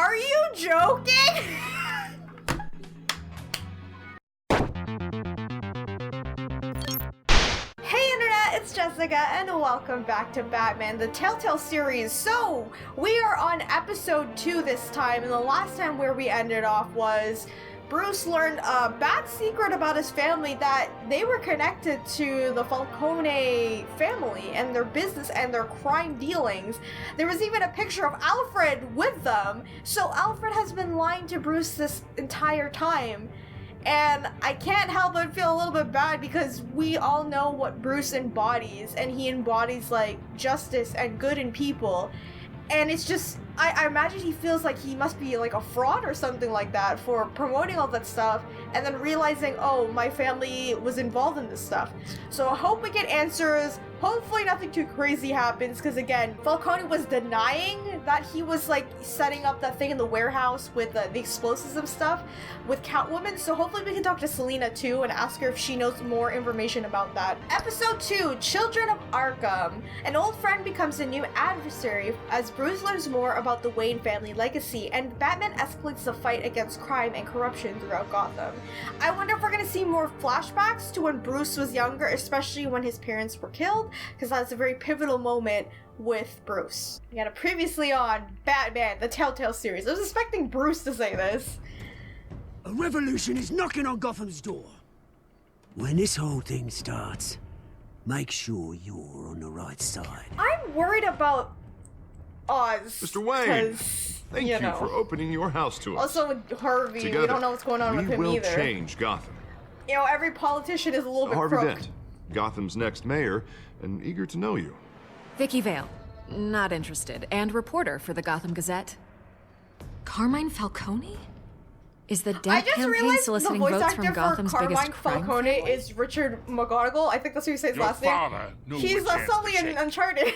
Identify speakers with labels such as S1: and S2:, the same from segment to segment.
S1: Are you joking? Hey Internet, it's Jessica and welcome back to Batman, the Telltale Series. So, we are on episode 2 this time, and the last time where we ended off was Bruce learned a bad secret about his family, that they were connected to the Falcone family and their business and their crime dealings. There was even a picture of Alfred with them. So Alfred has been lying to Bruce this entire time. And I can't help but feel a little bit bad because we all know what Bruce embodies, and he embodies like justice and good in people. And it's just, I imagine he feels like he must be like a fraud or something like that for promoting all that stuff and then realizing, oh, my family was involved in this stuff. So I hope we get answers. Hopefully nothing too crazy happens, because again, Falcone was denying that he was like setting up that thing in the warehouse with the explosives and stuff with Catwoman. So hopefully we can talk to Selina too and ask her if she knows more information about that. Episode 2, Children of Arkham. An old friend becomes a new adversary as Bruce learns more about the Wayne family legacy, and Batman escalates the fight against crime and corruption throughout Gotham. I wonder if we're gonna see more flashbacks to when Bruce was younger, especially when his parents were killed, because that's a very pivotal moment with Bruce. We got a previously on Batman, the Telltale Series. I was expecting Bruce to say this.
S2: A revolution is knocking on Gotham's door. When this whole thing starts, make sure you're on the right side.
S1: I'm worried about Oz.
S3: Mr. Wayne,
S1: 'cause,
S3: thank you for opening your house to us.
S1: Also with Harvey,
S3: Together,
S1: we don't know what's going on with him either.
S3: We will change Gotham.
S1: You know, every politician is a little bit
S3: Harvey
S1: crooked.
S3: Dent, Gotham's next mayor, and eager to know you.
S4: Vicky Vale, not interested, and reporter for the Gotham Gazette. Carmine Falcone? Is the
S1: I
S4: dead
S1: just
S4: campaign
S1: realized the
S4: soliciting
S1: voice
S4: votes
S1: actor
S4: from Gotham's
S1: for Carmine
S4: biggest crime
S1: Falcone
S4: family?
S1: is Richard McGonagall. I think that's who you say his
S5: Your
S1: last name.
S5: father knew
S1: He's
S5: which hands
S1: Sully
S5: to
S1: in
S5: shake.
S1: Uncharted.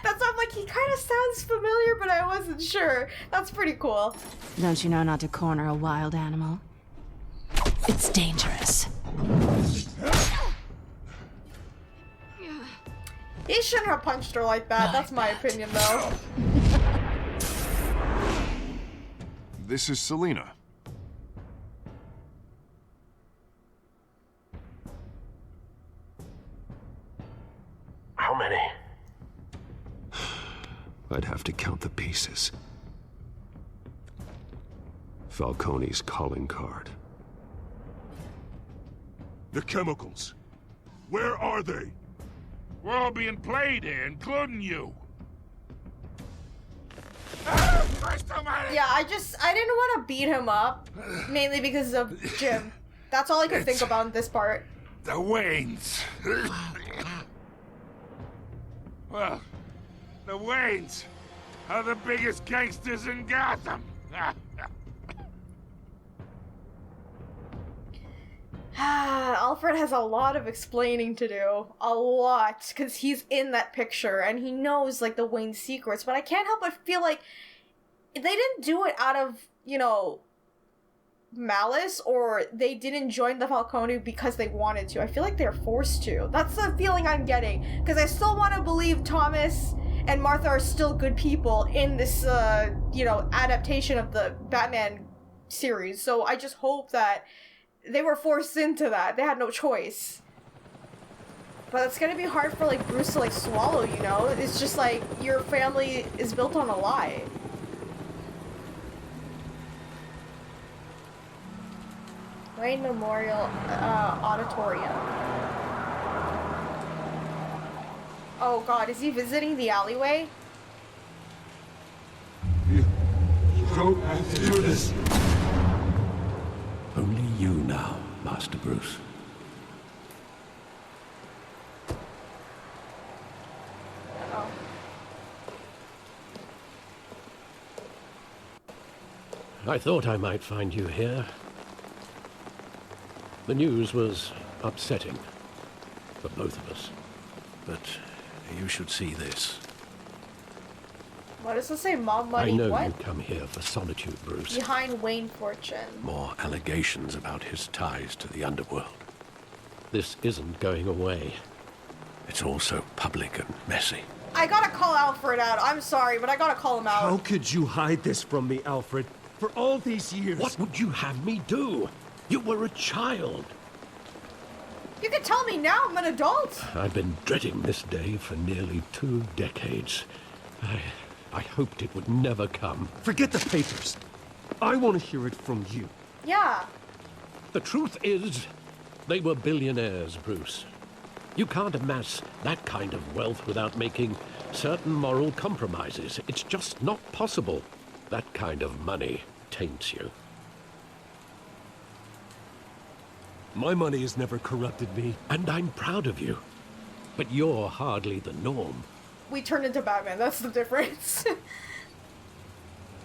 S1: That's why I'm like, he kind of sounds familiar, but I wasn't sure. That's pretty cool.
S6: Don't you know not to corner a wild animal? It's dangerous.
S1: He shouldn't have punched her like that. That's my opinion, though.
S3: This is Selina.
S7: How many?
S8: I'd have to count the pieces. Falcone's calling card.
S5: The chemicals. Where are they? We're all being played here, including you.
S1: Yeah, I didn't want to beat him up, mainly because of Jim. That's all I could think about in this part.
S5: The Waynes. Well, the Waynes are the biggest gangsters in Gotham.
S1: Alfred has a lot of explaining to do. A lot. Because he's in that picture and he knows, like, the Wayne secrets. But I can't help but feel like they didn't do it out of, you know, malice, or they didn't join the Falcone because they wanted to. I feel like they're forced to. That's the feeling I'm getting. Because I still want to believe Thomas and Martha are still good people in this, you know, adaptation of the Batman series. So I just hope that they were forced into that. They had no choice. But it's gonna be hard for, like, Bruce to, like, swallow, you know? It's just like, your family is built on a lie. Wayne Memorial Auditorium. Oh god, is he visiting the alleyway?
S5: You don't have to do this.
S8: Only you now, Master Bruce.
S1: Uh-oh.
S9: I thought I might find you here. The news was upsetting for both of us. But you should see this.
S1: What does it say? Mob money?
S9: I know
S1: what?
S9: you come here for solitude, Bruce.
S1: Behind Wayne Fortune.
S9: More allegations about his ties to the underworld. This isn't going away.
S8: It's all so public and messy.
S1: I gotta call Alfred out. I'm sorry, but I gotta call him out.
S10: How could you hide this from me, Alfred? For all these years?
S9: What would you have me do? You were a child.
S1: You can tell me now, I'm an adult.
S9: I've been dreading this day for nearly 2 decades. I hoped it would never come.
S10: Forget the papers. I want to hear it from you.
S1: Yeah.
S9: The truth is, they were billionaires, Bruce. You can't amass that kind of wealth without making certain moral compromises. It's just not possible. That kind of money taints you.
S10: My money has never corrupted me.
S9: And I'm proud of you. But you're hardly the norm.
S1: We turned into Batman, that's the difference.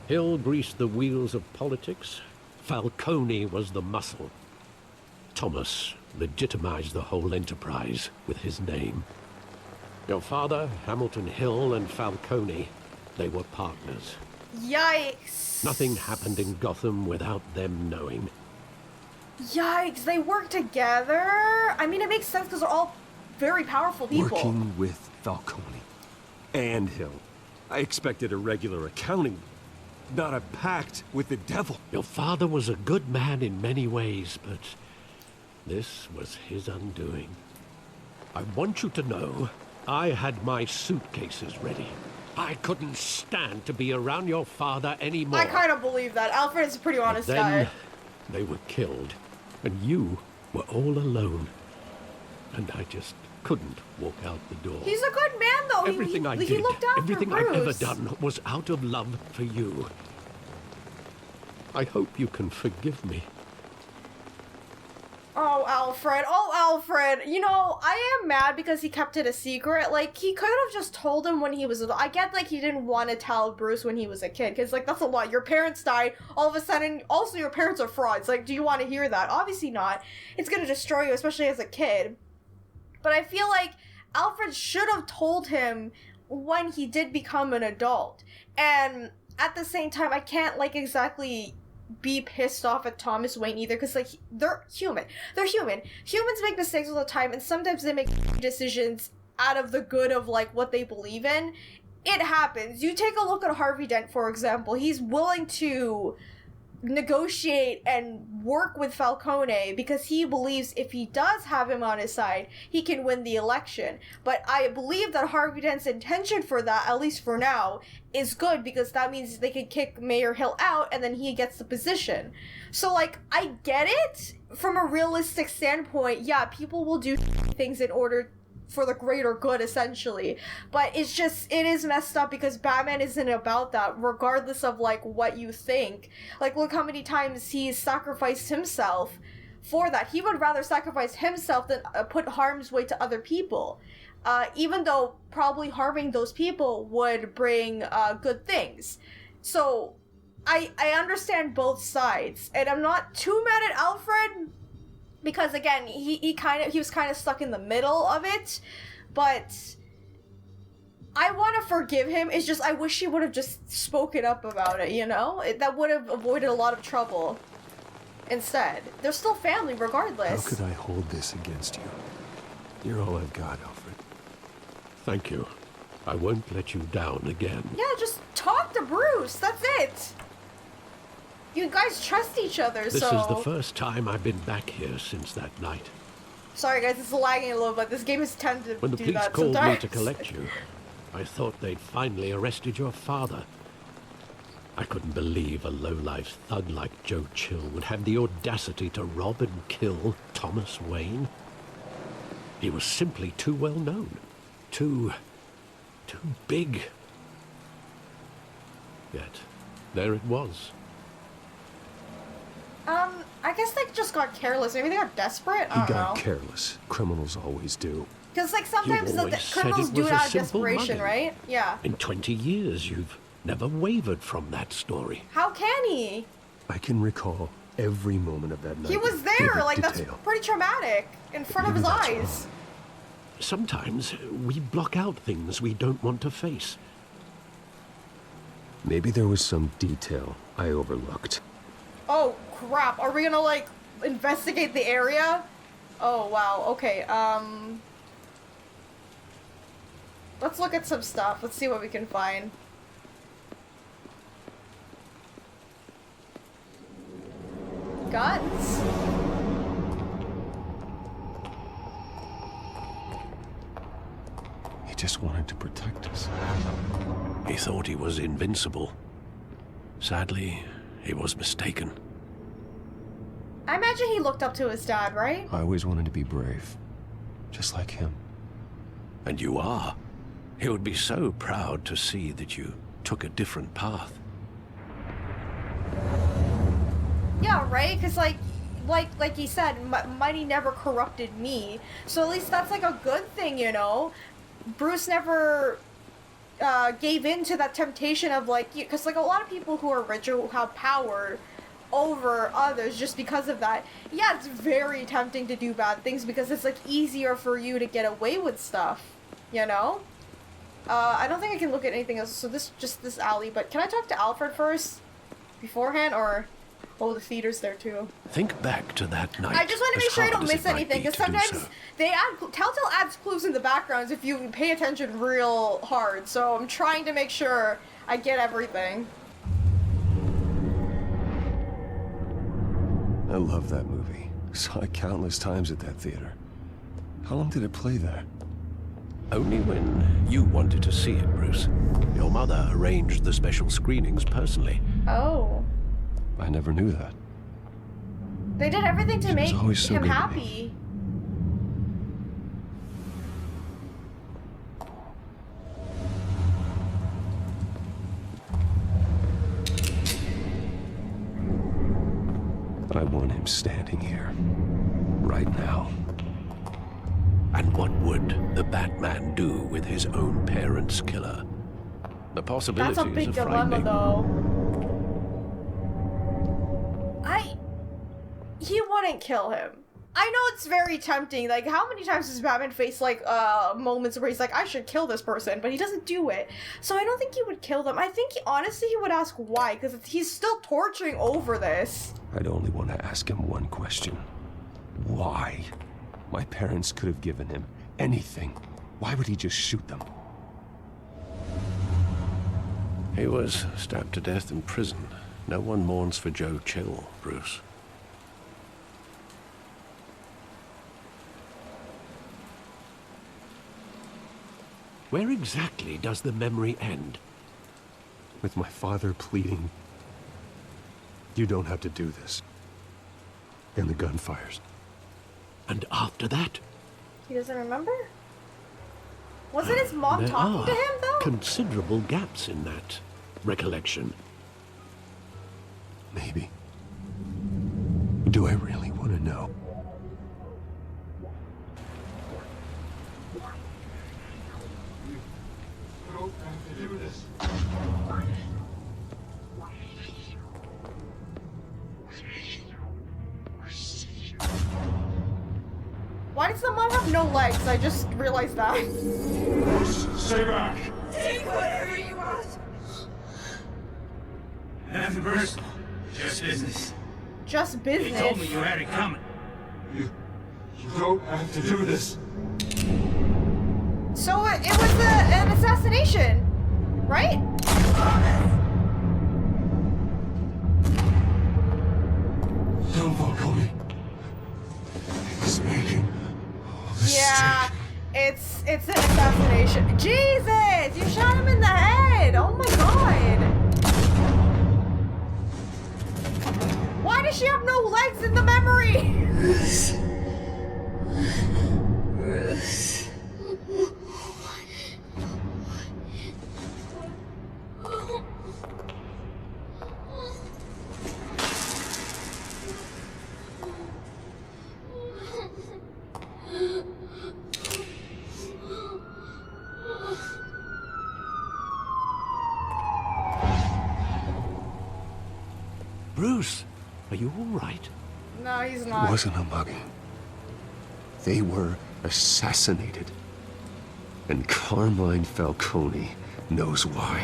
S9: Hill greased the wheels of politics. Falcone was the muscle. Thomas legitimized the whole enterprise with his name. Your father, Hamilton Hill, and Falcone, they were partners.
S1: Yikes.
S9: Nothing happened in Gotham without them knowing.
S1: Yikes, they work together? I mean, it makes sense because they're all very powerful people.
S10: Working with Falcone and Hill. I expected a regular accounting, not a pact with the devil.
S9: Your father was a good man in many ways, but this was his undoing. I want you to know, I had my suitcases ready. I couldn't stand to be around your father anymore.
S1: I kind of believe that. Alfred is a pretty honest
S9: then,
S1: guy.
S9: They were killed, and you were all alone. And I just couldn't walk out the door.
S1: He's a good man, though.
S9: Everything I did,
S1: he looked after
S9: everything
S1: Bruce.
S9: I've ever done was out of love for you. I hope you can forgive me.
S1: Oh, Alfred. Oh, Alfred. You know, I am mad because he kept it a secret. Like, he could have just told him when he was... I get, like, he didn't want to tell Bruce when he was a kid. Because, like, that's a lot. Your parents died. All of a sudden, also, your parents are frauds. Like, do you want to hear that? Obviously not. It's going to destroy you, especially as a kid. But I feel like Alfred should have told him when he did become an adult. And at the same time, I can't, like, exactly be pissed off at Thomas Wayne either, because, like, they're human. They're human. Humans make mistakes all the time, and sometimes they make decisions out of the good of, like, what they believe in. It happens. You take a look at Harvey Dent, for example. He's willing to negotiate and work with Falcone because he believes if he does have him on his side, he can win the election. But I believe that Harvey Dent's intention for that, at least for now, is good because that means they can kick Mayor Hill out and then he gets the position. So, like, I get it from a realistic standpoint. Yeah, people will do things in order for the greater good, essentially. But it's just, it is messed up because Batman isn't about that, regardless of, like, what you think. Like, look how many times he's sacrificed himself for that. He would rather sacrifice himself than put harm's way to other people. Even though probably harming those people would bring good things. So, I understand both sides. And I'm not too mad at Alfred, because again, he was kind of stuck in the middle of it, but I want to forgive him. It's just I wish he would have just spoken up about it, you know? That would have avoided a lot of trouble. Instead, they're still family regardless.
S8: How could I hold this against you? You're all I've got, Alfred.
S9: Thank you. I won't let you down again.
S1: Yeah, just talk to Bruce. That's it. You guys trust each other,
S9: This
S1: so...
S9: is the first time I've been back here since that night.
S1: Sorry guys, it's lagging a little bit. This game is tended to
S9: When the
S1: do
S9: police
S1: that
S9: called
S1: sometimes.
S9: me to collect you, I thought they'd finally arrested your father. I couldn't believe a low-life thug like Joe Chill would have the audacity to rob and kill Thomas Wayne. He was simply too well known. Too big. Yet, there it was.
S1: I guess they just got careless. Maybe they got desperate? I
S8: He
S1: don't know.
S8: got careless. Criminals always do.
S1: Because, like, sometimes the
S9: always said
S1: criminals
S9: it
S1: do
S9: was
S1: it
S9: a
S1: out of
S9: simple
S1: desperation,
S9: mugging.
S1: right? Yeah.
S9: In 20 years, you've never wavered from that story.
S1: How can he?
S8: I can recall every moment of that night.
S1: He was
S8: with
S1: there!
S8: vivid
S1: Like, that's
S8: detail.
S1: pretty traumatic. In front of his
S8: Maybe that's
S1: eyes.
S8: wrong.
S9: Sometimes we block out things we don't want to face.
S8: Maybe there was some detail I overlooked.
S1: Oh, crap. Are we gonna, like, investigate the area? Oh, wow. Okay, Let's look at some stuff. Let's see what we can find. Guns.
S10: He just wanted to protect us.
S9: He thought he was invincible. Sadly, he was mistaken.
S1: I imagine he looked up to his dad, right?
S10: I always wanted to be brave. Just like him.
S9: And you are. He would be so proud to see that you took a different path.
S1: Yeah, right? Because, like he said, money never corrupted me. So at least that's, like, a good thing, you know? Bruce never gave in to that temptation of, like, because, like, a lot of people who are rich or who have power over others just because of that. Yeah, it's very tempting to do bad things because it's, like, easier for you to get away with stuff, you know? I don't think I can look at anything else, so this alley, but can I talk to Alfred first? Beforehand, or... Oh, the theater's there too.
S9: Think back to that night.
S1: I just want to make sure I don't miss anything, because sometimes Telltale adds clues in the backgrounds if you pay attention real hard, so I'm trying to make sure I get everything.
S10: I love that movie. Saw it countless times at that theater. How long did it play there?
S9: Only when you wanted to see it, Bruce. Your mother arranged the special screenings personally.
S1: Oh.
S10: I never knew that.
S1: They did everything to make
S10: always so
S1: him
S10: good to
S1: happy.
S10: I want him standing here. Right now.
S9: And what would the Batman do with his own parents' killer? The possibilities
S1: That's a big
S9: are
S1: dilemma,
S9: frightening.
S1: though. He wouldn't kill him. I know it's very tempting. Like, how many times has Batman faced, like, moments where he's like, I should kill this person, but he doesn't do it. So I don't think he would kill them. I think, honestly, he would ask why, because he's still torturing over this.
S10: I'd only want to ask him one question. Why? My parents could have given him anything. Why would he just shoot them?
S9: He was stabbed to death in prison. No one mourns for Joe Chill, Bruce. Where exactly does the memory end?
S10: With my father pleading, you don't have to do this. And the gun fires.
S9: And after that?
S1: He doesn't remember? Wasn't his mom talking to him, though?
S9: Considerable gaps in that recollection.
S10: Maybe. Do I really want to know?
S1: Why does the mom have no legs? I just realized that.
S5: Stay back!
S11: Take whatever you want.
S2: Nothing personal. Just business.
S1: Just business.
S2: They told me you had it coming. You don't have to do this.
S1: So it was an assassination, right?
S2: Don't Falcone. He's making all this
S1: Yeah, it's an assassination. Jesus, you shot him in the head. Oh my god. Why does she have no legs in the memory?
S9: Bruce, are you all right?
S1: No, he's
S10: It
S1: not.
S10: wasn't a mugging. They were assassinated. And Carmine Falcone knows why.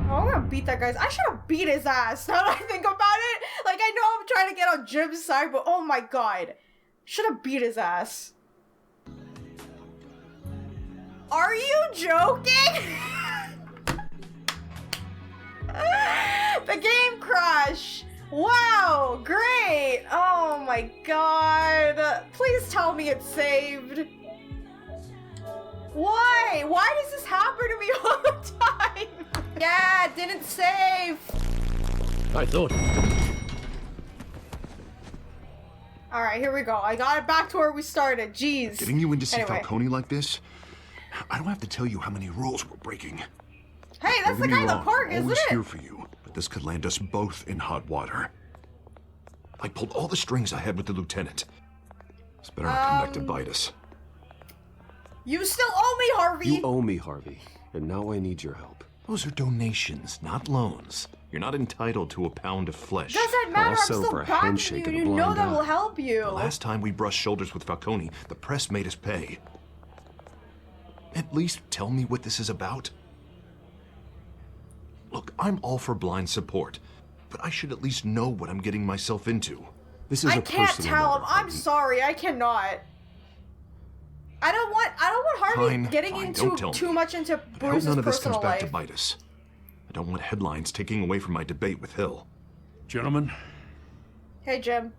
S1: Oh, I'm gonna beat that guy's. I should have beat his ass. Now that I think about it, like, I know I'm trying to get on Jim's side, but oh my god, should have beat his ass. Are you joking? The game crash. Wow, great. Oh my god. Please tell me it's saved. Why? Why does this happen to me all the time? Yeah, it didn't save.
S9: I thought...
S1: Alright, here we go. I got it back to where we started. Jeez.
S3: Getting you in to see
S1: Anyway.
S3: Falcone like this? I don't have to tell you how many rules we're breaking.
S1: Hey, that's the
S3: Don't get
S1: guy
S3: me
S1: in the
S3: wrong,
S1: park,
S3: I'm
S1: isn't
S3: always
S1: it?
S3: here for you, but this could land us both in hot water. I pulled all the strings I had with the lieutenant. This better not come back to bite us.
S1: You still owe me, Harvey.
S10: You owe me, Harvey, and now I need your help.
S3: Those are donations, not loans. You're not entitled to a pound of flesh.
S1: Doesn't matter. I'm
S10: settle
S1: still
S10: for a
S1: backing
S10: handshake
S1: you.
S10: and a
S1: You know
S10: blind
S1: that
S10: eye.
S1: will help you.
S3: The last time we brushed shoulders with Falcone, the press made us pay. At least tell me what this is about. Look, I'm all for blind support, but I should at least know what I'm getting myself into.
S10: This is
S1: I
S10: a
S1: can't
S10: personal
S1: tell him.
S10: matter,
S1: I'm
S10: Harvey.
S1: sorry. I cannot. I don't want Harvey
S3: Fine,
S1: getting
S3: fine,
S1: into
S3: don't tell
S1: too
S3: me.
S1: much into
S3: But I hope
S1: Bruce's
S3: none of this comes
S1: personal
S3: back to
S1: life.
S3: bite us. I don't want headlines taking away from my debate with Hill.
S5: Gentlemen,
S1: Hey, Jim.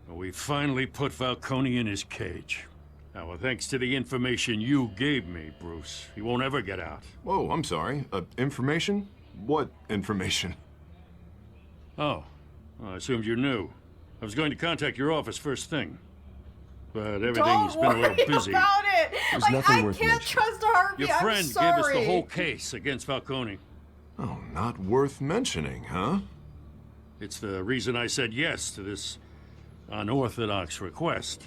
S5: we finally put Falcone in his cage. Now, thanks to the information you gave me, Bruce, he won't ever get out.
S3: Whoa, I'm sorry. Information? What information?
S5: Oh, well, I assumed you knew. I was going to contact your office first thing. But everything's
S1: Don't
S5: been a
S1: worry
S5: little busy.
S1: about it.
S10: There's
S1: Like,
S10: nothing
S1: I
S10: worth
S1: can't
S10: mentioning.
S1: trust Harvey.
S5: Your
S1: I'm
S5: friend
S1: sorry.
S5: gave us the whole case against Falcone.
S3: Oh, not worth mentioning, huh?
S5: It's the reason I said yes to this unorthodox request.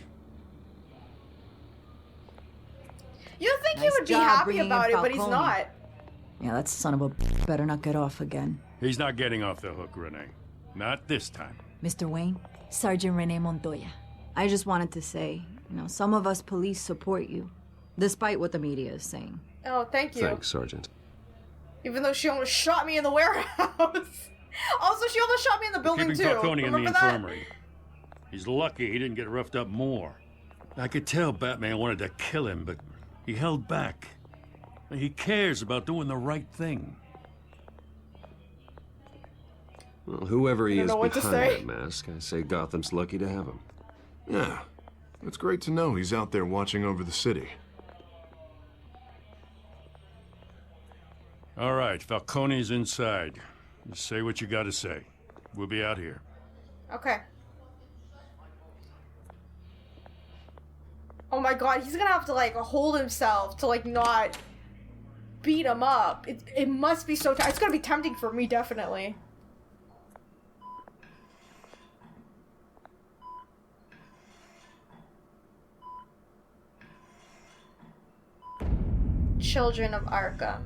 S1: You think he
S12: Nice
S1: would be
S12: job
S1: happy
S12: bringing in
S1: about it, but he's
S12: Falcone.
S1: not.
S12: Yeah, that son of a better not get off again.
S5: He's not getting off the hook, Renee. Not this time.
S12: Mr. Wayne, Sergeant Renee Montoya. I just wanted to say, some of us police support you, despite what the media is saying.
S1: Oh, thank you.
S10: Thanks, Sergeant.
S1: Even though she almost shot me in the warehouse. Also, she almost shot me in the building
S5: Keeping
S1: too.
S5: Falcone in the
S1: Remember that?
S5: infirmary. He's lucky he didn't get roughed up more. I could tell Batman wanted to kill him, but he held back. He cares about doing the right thing.
S10: Well, whoever he
S1: I don't
S10: is
S1: know what to
S10: behind
S1: say.
S10: that mask, I say Gotham's lucky to have him.
S3: Yeah. It's great to know he's out there watching over the city.
S5: All right, Falcone's inside. Just say what you gotta say. We'll be out here.
S1: Okay. Oh my god, he's gonna have to like hold himself to like not beat him up. It must be so it's gonna be tempting for me, definitely. Children of Arkham.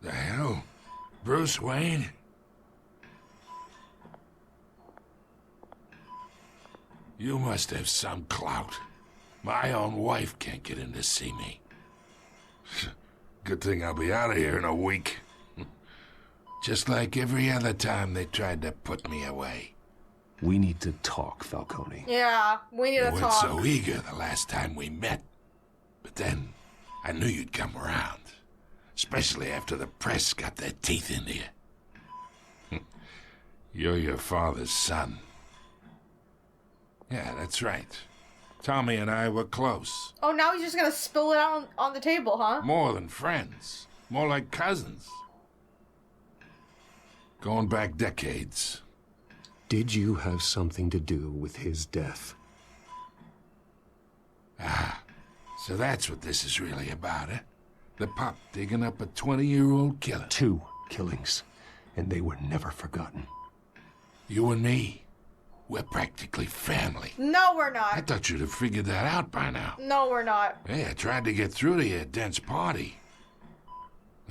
S5: The hell? Bruce Wayne? You must have some clout. My own wife can't get in to see me. Good thing I'll be out of here in a week. Just like every other time they tried to put me away.
S10: We need to talk, Falcone.
S1: Yeah, we need
S5: You
S1: to
S5: weren't
S1: talk.
S5: so eager the last time we met. But then, I knew you'd come around. Especially after the press got their teeth into you. You're your father's son. Yeah, that's right. Tommy and I were close.
S1: Oh, now he's just gonna spill it out on the table, huh?
S5: More than friends. More like cousins. Going back decades.
S10: Did you have something to do with his death?
S5: Ah, so that's what this is really about, eh? The pup digging up a 20-year-old killer.
S10: 2 killings, and they were never forgotten.
S5: You and me, we're practically family.
S1: No, we're
S5: I
S1: not.
S5: thought you'd have figured that out by now.
S1: No, we're not.
S5: Hey, I tried to get through to your dense party.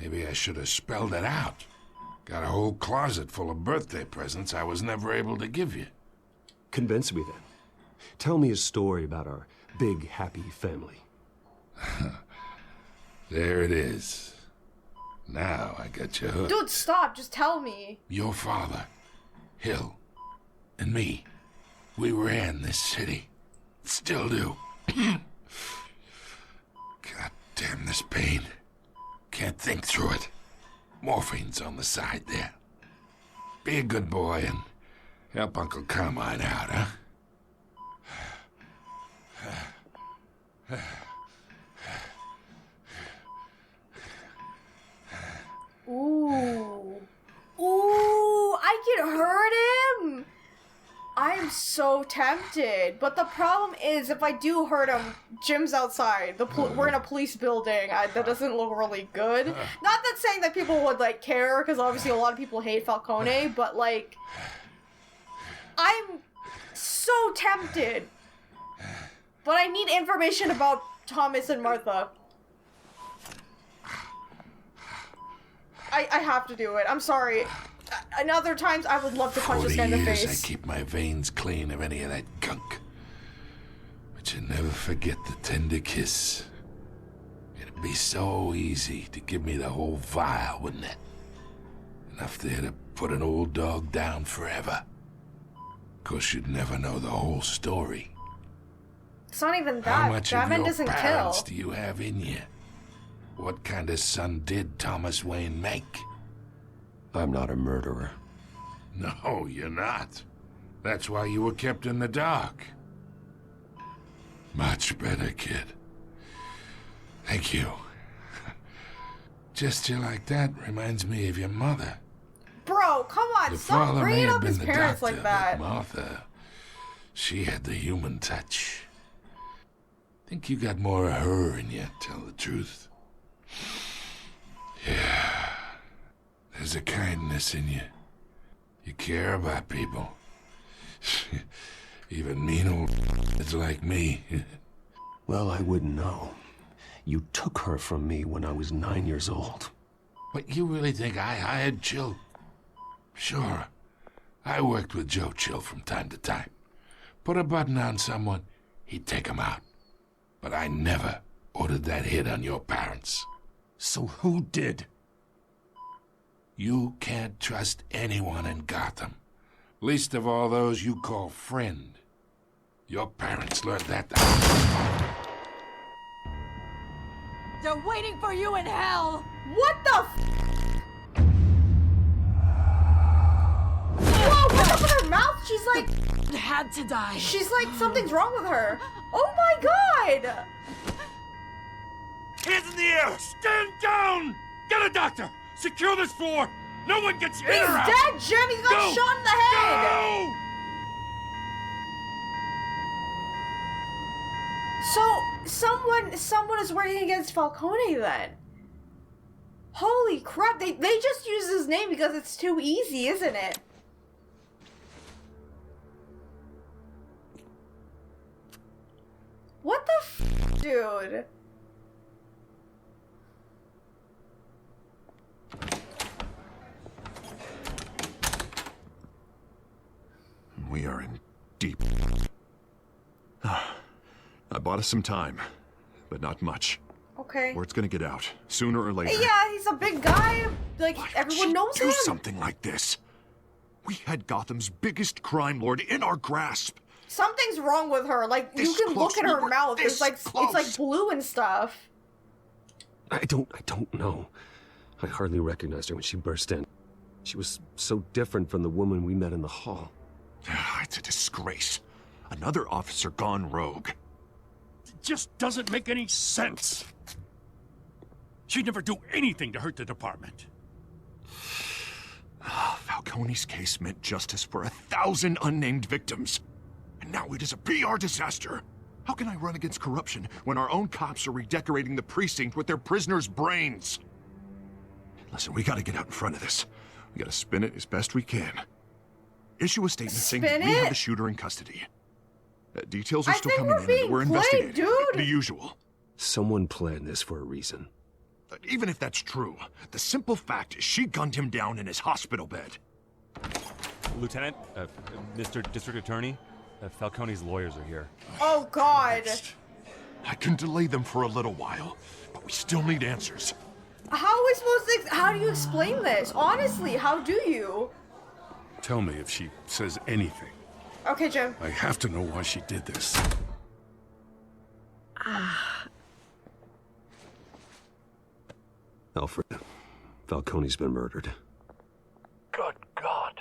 S5: Maybe I should have spelled it out. Got a whole closet full of birthday presents I was never able to give you.
S10: Convince me then. Tell me a story about our big, happy family.
S5: There it is. Now I got you hooked.
S1: Dude, stop. Just tell me.
S5: Your father, Hill, and me, we ran this city. Still do. God damn this pain. Can't think through it. Morphine's on the side there. Be a good boy and help Uncle Carmine out, huh?
S1: Ooh. Ooh, I can hurt him! I'm so tempted. But the problem is, if I do hurt him, Jim's outside. We're in a police building. That doesn't look really good. Not that saying that people would, like, care, because obviously a lot of people hate Falcone, but, like... I'm so tempted. But I need information about Thomas and Martha. I have to do it. I'm sorry. And other times, I would love to punch this guy in the face.
S5: I keep my veins clean of any of that gunk. But you never forget the tender kiss. It'd be so easy to give me the whole vial, wouldn't it? Enough there to put an old dog down forever. Of course, you'd never know the whole story.
S1: It's not even that.
S5: How much
S1: Batman
S5: of your
S1: doesn't
S5: parents
S1: kill.
S5: do you have in you? What kind of son did Thomas Wayne make?
S8: I'm not a murderer.
S5: No, you're not. That's why you were kept in the dark. Much better, kid. Thank you. Gesture like that reminds me of your mother.
S1: Bro, come on,
S5: Your
S1: stop
S5: father may
S1: bringing
S5: have
S1: up
S5: been
S1: his
S5: the
S1: parents
S5: doctor,
S1: like that.
S5: but Martha, she had the human touch. Think you got more of her in you, tell the truth. Yeah. There's a kindness in you. You care about people. Even mean old it's like me.
S8: Well, I wouldn't know. You took her from me when I was 9 years old.
S5: But you really think I hired Chill? Sure. I worked with Joe Chill from time to time. Put a button on someone, he'd take him out. But I never ordered that hit on your parents.
S8: So who did?
S5: You can't trust anyone in Gotham. Least of all those you call friend. Your parents learned that.
S11: They're waiting for you in hell!
S1: What the f? Whoa, what's up with her mouth? She's like...
S11: It had to die.
S1: She's like, something's wrong with her. Oh my god!
S10: Hands in the air! Stand down! Get a doctor! Secure this floor! No one gets in
S1: He's
S10: or out!
S1: dead, Jim! He's got
S10: Go!
S1: shot in the head!
S10: Go!
S1: So, someone is working against Falcone then. Holy crap, they just use his name because it's too easy, isn't it? What the f, dude?
S3: We are in deep. I bought us some time, but not much.
S1: Okay.
S3: Word's gonna get out, sooner or later.
S1: Yeah, he's a big guy. Like, everyone knows him.
S3: Do something like this. We had Gotham's biggest crime lord in our grasp.
S1: Something's wrong with her. Like,
S3: This
S1: you can
S3: close.
S1: look at
S3: We
S1: her
S3: were
S1: mouth.
S3: this
S1: It's like
S3: close.
S1: blue and stuff.
S8: I don't know. I hardly recognized her when she burst in. She was so different from the woman we met in the hall.
S3: It's a disgrace. Another officer gone rogue.
S10: It just doesn't make any sense. She'd never do anything to hurt the department.
S3: Falcone's case meant justice for 1,000 unnamed victims. And now it is a PR disaster. How can I run against corruption when our own cops are redecorating the precinct with their prisoners' brains? Listen, we gotta get out in front of this. We gotta spin it as best we can. Issue a statement saying that we have the shooter in custody. Details are still coming in, and we're investigating.
S1: Dude.
S3: The usual.
S8: Someone planned this for a reason.
S3: Even if that's true, the simple fact is she gunned him down in his hospital bed.
S13: Lieutenant, Mr. District Attorney, Falcone's lawyers are here.
S1: Oh god.
S3: I can delay them for a little while, but we still need answers.
S1: How are we supposed to... How do you explain this? Honestly, how do you?
S5: Tell me if she says anything.
S1: Okay, Jim.
S5: I have to know why she did this.
S8: Alfred, Falcone's been murdered.
S7: Good God.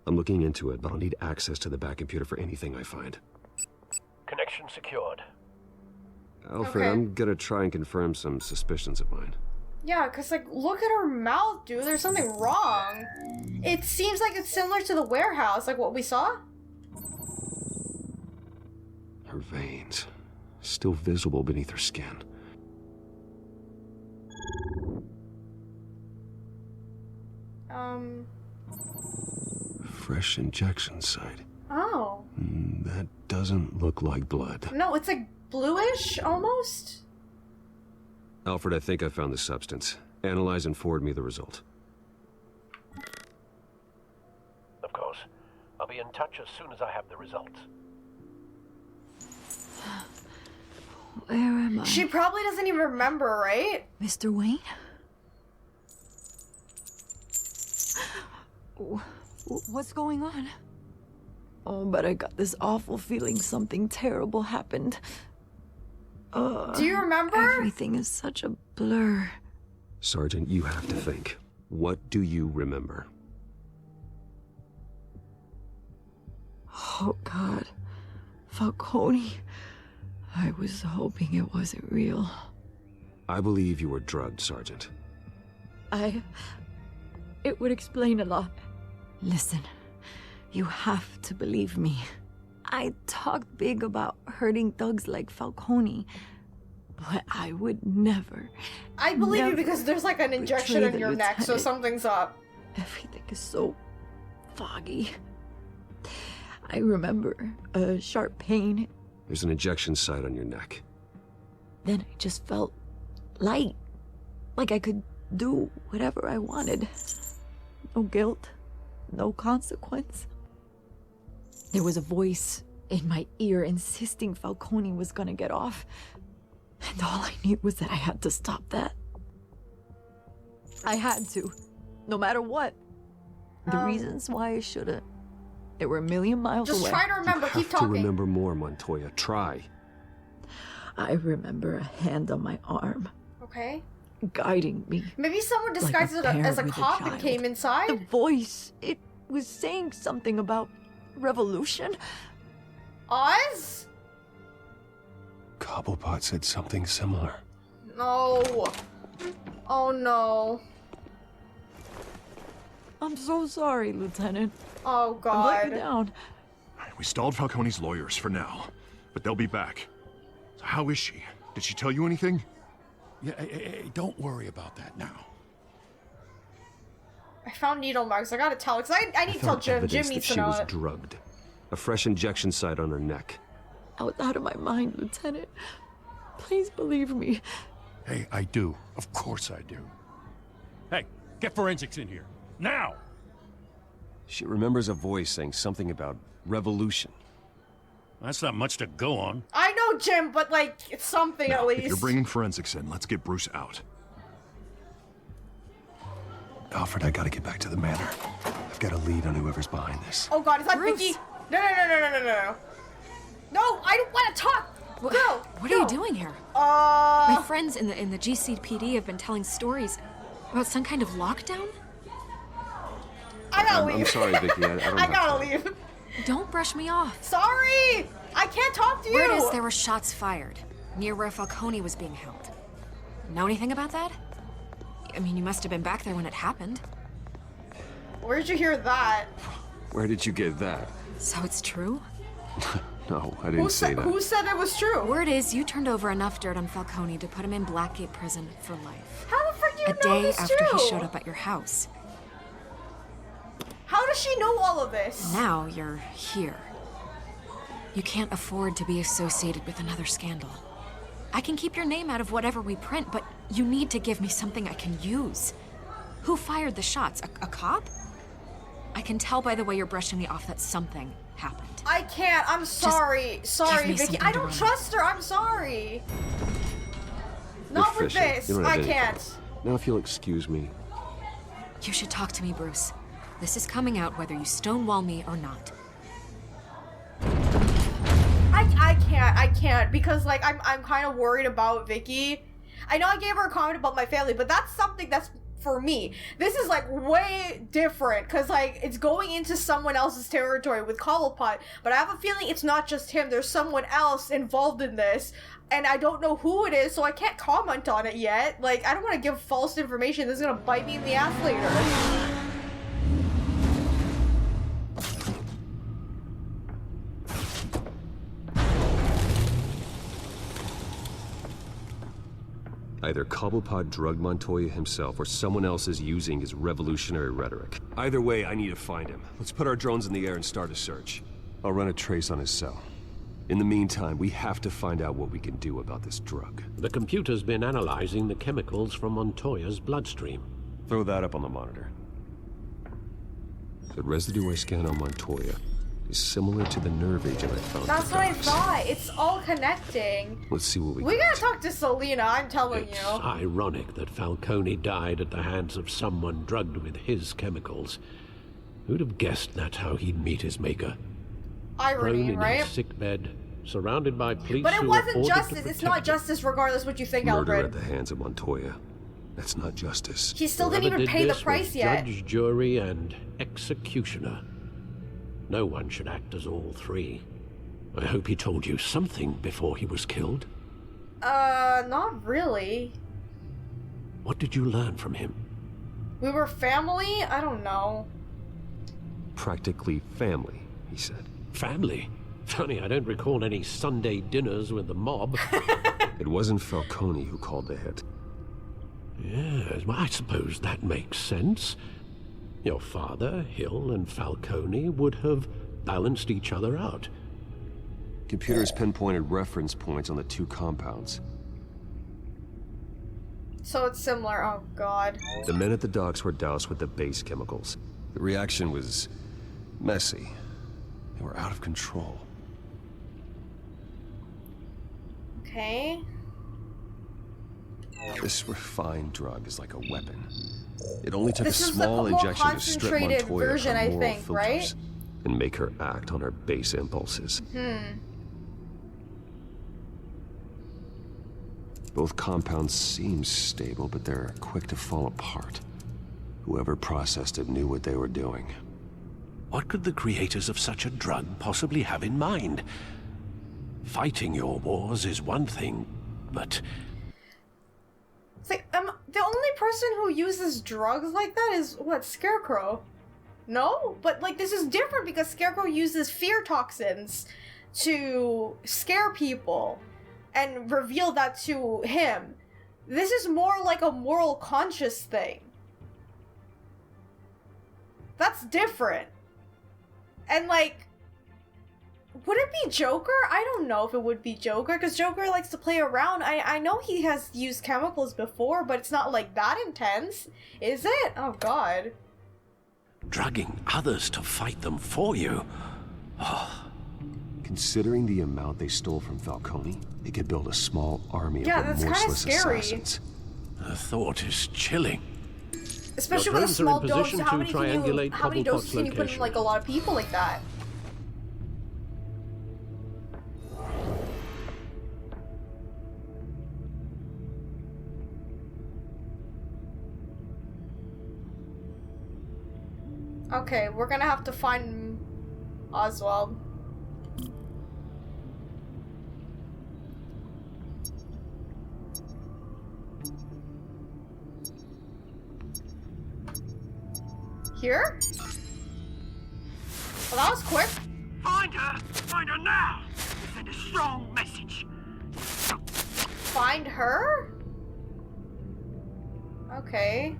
S8: I'm looking into it, but I'll need access to the back computer for anything I find.
S7: Connection secured.
S8: Alfred,
S1: Okay.
S8: I'm gonna try and confirm some suspicions of mine.
S1: Yeah, because, like, look at her mouth, dude. There's something wrong. It seems like it's similar to the warehouse, like what we saw.
S8: Her veins, still visible beneath her skin. Fresh injection site.
S1: Oh.
S8: That doesn't look like blood.
S1: No, it's like bluish, almost.
S8: Alfred, I think I found the substance. Analyze and forward me the result.
S7: Of course. I'll be in touch as soon as I have the results.
S12: Where am I?
S1: She probably doesn't even remember, right?
S12: Mr. Wayne? What's going on? Oh, but I got this awful feeling something terrible happened.
S1: Do you remember?
S12: Everything is such a blur.
S8: Sergeant, you have to think. What do you remember?
S12: Oh, God. Falcone. I was hoping it wasn't real.
S8: I believe you were drugged, Sergeant.
S12: It would explain a lot. Listen, you have to believe me. I talked big about hurting thugs like Falcone, but I would never.
S1: I believe you because there's like an injection
S12: betray
S1: in
S12: the
S1: your neck, so
S12: lieutenant.
S1: something's up.
S12: Everything is so foggy. I remember a sharp pain.
S8: There's an injection site on your neck.
S12: Then I just felt light. Like I could do whatever I wanted. No guilt, no consequence. There was a voice in my ear insisting Falcone was gonna get off. And all I knew was that I had to stop that. I had to, no matter what. The reasons why I shouldn't, they were a million miles
S1: Just
S12: away.
S1: try to remember,
S8: You
S1: keep
S8: have to
S1: talking.
S8: remember more, Montoya. Try.
S12: I remember a hand on my arm,
S1: Okay.
S12: guiding me.
S1: Maybe someone
S12: Like
S1: disguised
S12: a
S1: as a
S12: parent with a
S1: cop and
S12: child.
S1: came inside?
S12: The voice, it was saying something about revolution.
S1: Oz?
S10: Cobblepot said something similar.
S1: No. Oh no.
S12: I'm so sorry, Lieutenant.
S1: Oh
S12: I'm letting
S1: god.
S12: you down.
S3: We stalled Falcone's lawyers for now, but they'll be back. So how is she? Did she tell you anything?
S5: Yeah, hey, don't worry about that now.
S1: I found needle marks. I gotta tell, because I need to tell
S8: Found
S1: Jim.
S8: evidence
S1: Jim
S8: that
S1: needs
S8: she
S1: to know
S8: was
S1: it.
S8: drugged. A fresh injection site on her neck.
S12: I was out of my mind, Lieutenant. Please believe me.
S5: Hey, I do. Of course I do. Hey, get forensics in here. Now!
S8: She remembers a voice saying something about revolution.
S5: That's not much to go on.
S1: I know, Jim, but like, it's something at least.
S3: If you're bringing forensics in, let's get Bruce out.
S10: Alfred, I gotta get back to the manor. I've got a lead on whoever's behind this.
S1: Oh god, is that
S4: Bruce.
S1: Vicky? No. No, I don't want to talk. Girl,
S4: What are you doing here?
S1: Uh,
S4: My friends in the GCPD have been telling stories about some kind of lockdown.
S1: I gotta leave.
S8: I'm sorry, Vicky. I don't
S1: I
S8: have
S1: gotta
S8: time.
S1: leave.
S4: Don't brush me off.
S1: Sorry, I can't talk to you.
S4: Word is there were shots fired near where Falcone was being held. Know anything about that? I mean, you must have been back there when it happened.
S1: Where'd you hear that?
S8: Where did you get that?
S4: So it's true?
S8: No, I didn't say that.
S1: Who said it was true?
S4: Word is you turned over enough dirt on Falcone to put him in Blackgate Prison for life.
S1: How the frick do you
S4: A
S1: know
S4: day
S1: this
S4: after
S1: too?
S4: he showed up at your house.
S1: How does she know all of this?
S4: Now you're here. You can't afford to be associated with another scandal. I can keep your name out of whatever we print, but you need to give me something I can use. Who fired the shots? A cop? I can tell by the way you're brushing me off that something happened.
S1: I can't. I'm sorry. Sorry,
S4: me
S1: Vicky.
S4: something
S1: I
S4: to
S1: don't
S4: run
S1: trust her. I'm sorry. Not
S8: You're
S1: with
S8: fishing.
S1: this.
S8: You don't have
S1: I
S8: anything.
S1: can't.
S8: Now, if you'll excuse me.
S4: You should talk to me, Bruce. This is coming out whether you stonewall me or not.
S1: I can't because like I'm kind of worried about Vicky. I know I gave her a comment about my family, but that's something that's for me. This is like way different because like it's going into someone else's territory with Cobblepot, but I have a feeling it's not just him. There's someone else involved in this, and I don't know who it is, so I can't comment on it yet. Like, I don't want to give false information. This is gonna bite me in the ass later.
S8: Either Cobblepot drugged Montoya himself, or someone else is using his revolutionary rhetoric. Either way, I need to find him. Let's put our drones in the air and start a search. I'll run a trace on his cell. In the meantime, we have to find out what we can do about this drug.
S9: The computer's been analyzing the chemicals from Montoya's bloodstream.
S8: Throw that up on the monitor. The residue I scanned on Montoya is similar to the nerve agent I found.
S1: That's what I thought. It's all connecting.
S8: Let's see what we
S1: gotta talk to Selena, I'm telling you.
S9: It's ironic that Falcone died at the hands of someone drugged with his chemicals. Who'd have guessed that's how he'd meet his maker?
S1: Irony,
S9: Prone in
S1: right?
S9: his sickbed, surrounded by police.
S1: But it
S9: who
S1: wasn't
S9: ordered to
S1: justice. It's not
S9: protect him.
S1: justice regardless what you think,
S8: Murder
S1: Alfred.
S8: at the hands of Montoya. That's not justice.
S1: He still didn't
S9: Whoever
S1: even
S9: did
S1: pay the
S9: this
S1: price
S9: was
S1: yet.
S9: Judge, jury, and executioner. No one should act as all three. I hope he told you something before he was killed.
S1: Not really.
S9: What did you learn from him?
S1: We were family? I don't know.
S8: Practically family, he said.
S9: Family? Funny, I don't recall any Sunday dinners with the mob.
S8: It wasn't Falcone who called the hit.
S9: Yes, well, I suppose that makes sense. Your father, Hill, and Falcone would have balanced each other out.
S8: Computers pinpointed reference points on the two compounds.
S1: So it's similar. Oh, God.
S8: The men at the docks were doused with the base chemicals. The reaction was messy. They were out of control.
S1: Okay.
S8: This refined drug is like a weapon. It only took
S1: This
S8: a
S1: is the
S8: small
S1: more
S8: injection to strip
S1: concentrated
S8: Montoya of
S1: version,
S8: her
S1: I
S8: moral
S1: think,
S8: filters
S1: right?
S8: and make her act on her base impulses. Both compounds seem stable, but they're quick to fall apart. Whoever processed it knew what they were doing.
S9: What could the creators of such a drug possibly have in mind? Fighting your wars is one thing, but...
S1: It's like, the only person who uses drugs like that is, what, Scarecrow? No? But, like, this is different because Scarecrow uses fear toxins to scare people and reveal that to him. This is more like a moral conscious thing. That's different. And, like, would it be Joker? I don't know if it would be Joker, because Joker likes to play around. I know he has used chemicals before, but it's not, like, that intense. Is it? Oh, God.
S9: drugging others to fight them for you. Oh.
S8: Considering the amount they stole from Falcone, they could build a small army of remorseless assassins.
S9: The thought is chilling.
S1: Especially with a small dose, how many doses can you put in, like, a lot of people like that? Okay, we're gonna have to find Oswald. Here? Well, that was quick.
S2: Find her! Find her now! Send a strong message.
S1: Find her? Okay.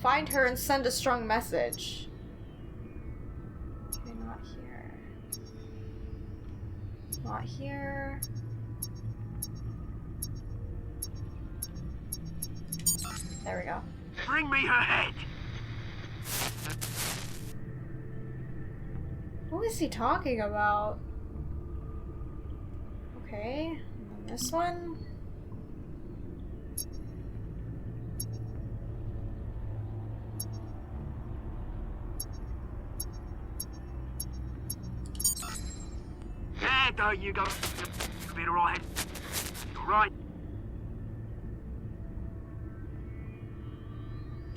S1: Find her and send a strong message. Okay, not here. Not here. There we go.
S2: Bring me her head!
S1: Who is he talking about? Okay, and then this one.
S2: There you go. Be alright. Alright.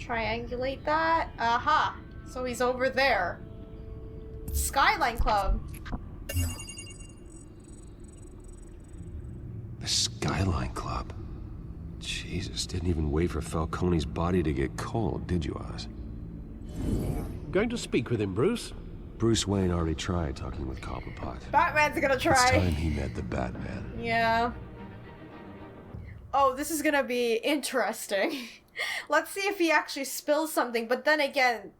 S1: Triangulate that. Aha! So he's over there. Skyline Club.
S8: The Skyline Club? Jesus, didn't even wait for Falcone's body to get cold, did you, Oz?
S9: Going to speak with him, Bruce?
S8: Bruce Wayne already tried talking with Cobblepot.
S1: Batman's gonna try.
S8: It's time he met the Batman.
S1: Yeah. Oh, this is gonna be interesting. Let's see if he actually spills something, but then again,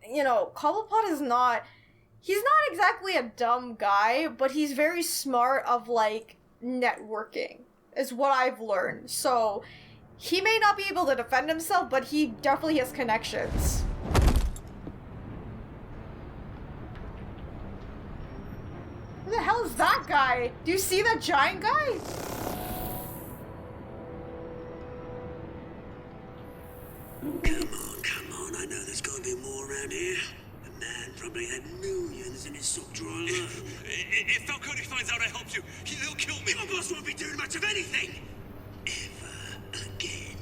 S1: you know, Cobblepot is not... He's not exactly a dumb guy, but he's very smart of, like, networking, is what I've learned. So, he may not be able to defend himself, but he definitely has connections. Who the hell is that guy? Do you see that giant guy?
S2: Come on, I know there's gotta be more around here. The man probably had millions in his sock drawer alone. If Falcone finds out I helped you, he'll kill me. Your boss won't be doing much of anything. Ever again.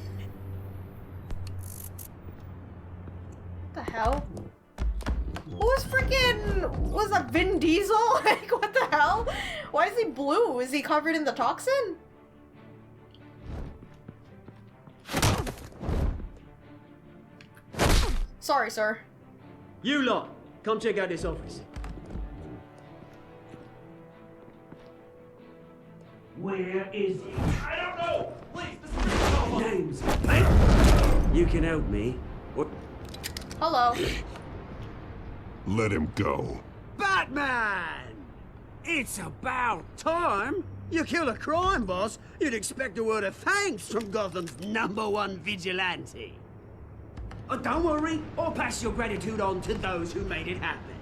S1: What the hell? Who's freaking... Was that Vin Diesel? Like, what the hell? Why is he blue? Is he covered in the toxin? Sorry, sir.
S2: You lot, come check out this office. Where is he?
S13: I don't know! Please, this is
S2: Names. Hey, you can help me. What?
S1: Hello.
S3: Let him go.
S2: Batman! It's about time. You kill a crime boss, you'd expect a word of thanks from Gotham's #1 vigilante. Oh, don't worry, I'll pass your gratitude on to those who made it happen.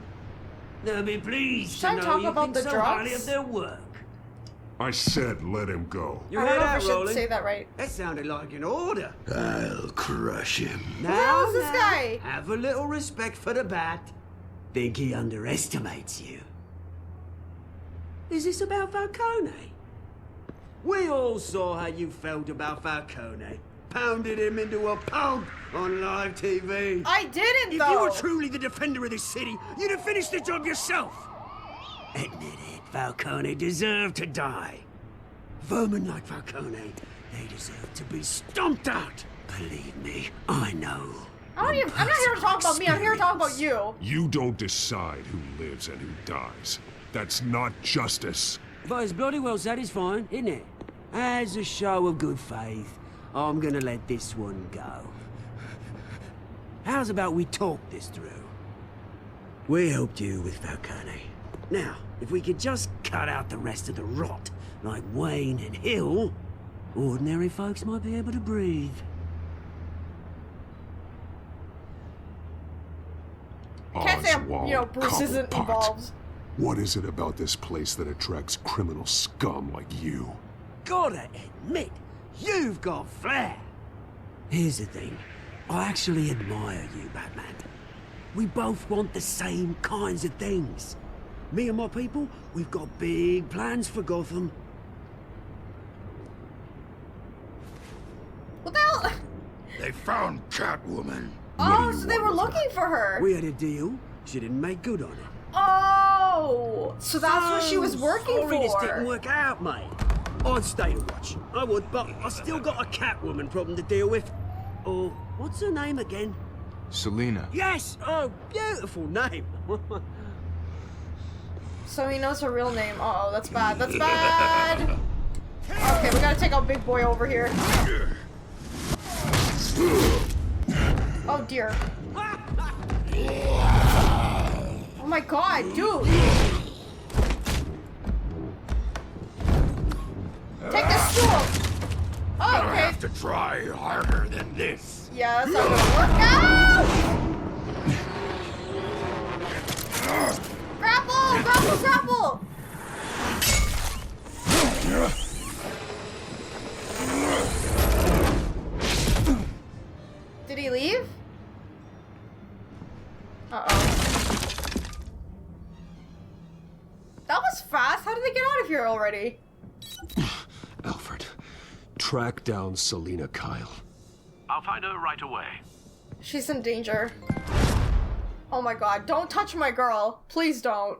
S2: They'll be pleased to know you think so highly of their work.
S3: I said let him go.
S2: You
S1: I
S2: heard
S1: don't know if I
S2: that,
S1: should
S2: Roland?
S1: say that right.
S2: That sounded like an order.
S3: I'll crush him.
S1: Who is this guy?
S2: Have a little respect for the Bat. Think he underestimates you. Is this about Falcone? We all saw how you felt about Falcone. Pounded him into a pulp on live TV.
S1: I didn't, though.
S2: If you were truly the defender of this city, you'd have finished the job yourself. Admit it, Falcone deserved to die. Vermin like Falcone, they deserve to be stomped out. Believe me, I know.
S1: I'm not here to talk about me, I'm here to talk about you.
S3: You don't decide who lives and who dies. That's not justice.
S2: But it's bloody well satisfying, isn't it? As a show of good faith, I'm gonna let this one go. How's about we talk this through? We helped you with Falcone. Now, if we could just cut out the rest of the rot, like Wayne and Hill, ordinary folks might be able to breathe.
S1: Can't say, you know, Bruce isn't
S3: Cobblepot.
S1: involved.
S3: What is it about this place that attracts criminal scum like you?
S2: Gotta admit, you've got flair. Here's the thing. I actually admire you, Batman. We both want the same kinds of things. Me and my people, we've got big plans for Gotham.
S1: What the hell?
S3: They found Catwoman.
S1: Oh, so they were looking for her.
S2: We had a deal. She didn't make good on it.
S1: Oh, so that's what she was working
S2: sorry
S1: for.
S2: This didn't work out, mate. I'd stay to watch. I would, but I still got a Catwoman problem to deal with. Oh, what's her name again?
S14: Selina.
S2: Yes! Oh, beautiful name.
S1: So he knows her real name. Uh-oh, that's bad. That's bad. Okay, we gotta take our big boy over here. Oh dear. Oh my god, dude. Take this stool. Oh, okay.
S3: have to try harder than this.
S1: Yeah, that's not gonna work out. Grapple! Grapple! Grapple! Did he leave? Uh-oh. That was fast. How did they get out of here already?
S8: Alfred, track down Selina Kyle.
S7: I'll find her right away.
S1: She's in danger. Oh my god, don't touch my girl. Please don't.